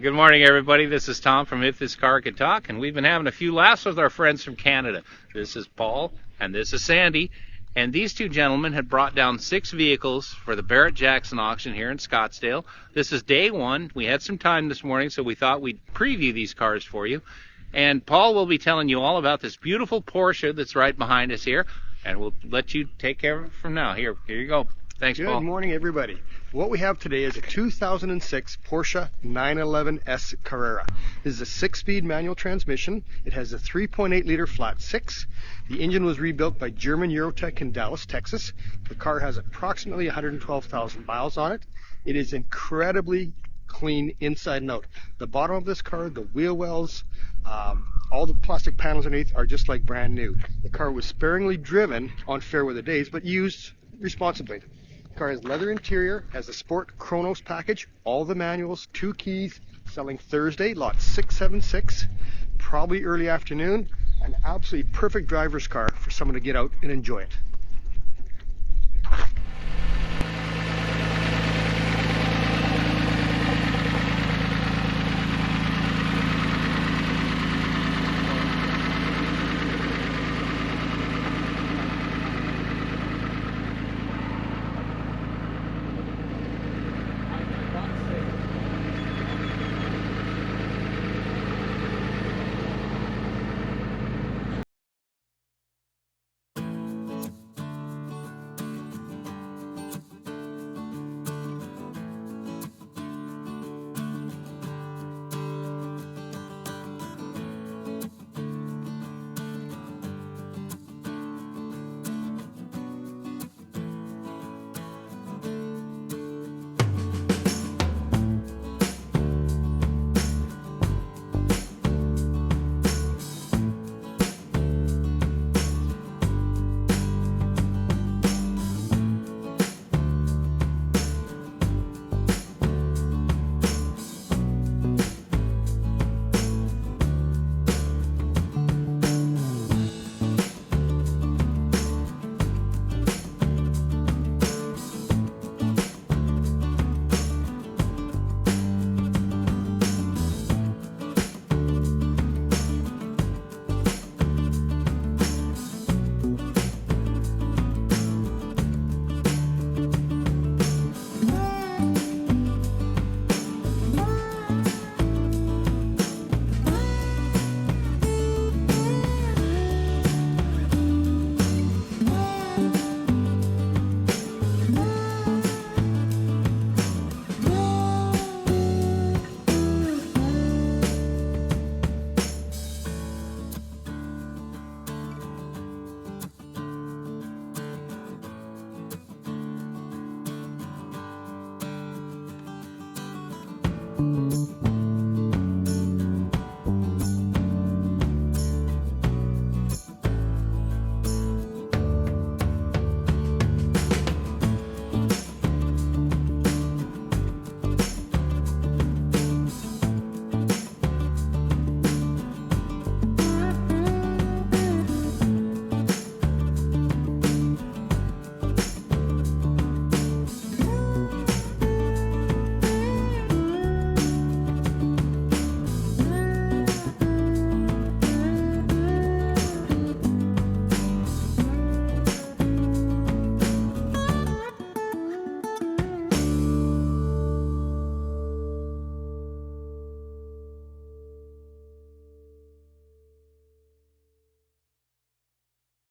Good morning, everybody. This is Tom from If This Car Could Talk, and we've been having a few laughs with our friends from Canada. This is Paul, and this is Sandy, and these two gentlemen had brought down 6 vehicles for the Barrett-Jackson auction here in Scottsdale. This is day 1. We had some time this morning, so we thought we'd preview these cars for you. And Paul will be telling you all about this beautiful Porsche that's right behind us here, and we'll let you take care of it from now. Here you go. Thanks, Paul. Good morning, everybody. What we have today is a 2006 Porsche 911S Carrera. This is a 6-speed manual transmission. It has a 3.8-liter flat 6. The engine was rebuilt by German Eurotech in Dallas, Texas. The car has approximately 112,000 miles on it. It is incredibly clean inside and out. The bottom of this car, the wheel wells, all the plastic panels underneath are just like brand new. The car was sparingly driven on fair weather days, but used responsibly. The car has leather interior, has a Sport Chronos package, all the manuals, 2 keys, selling Thursday, lot 676, probably early afternoon. An absolutely perfect driver's car for someone to get out and enjoy it.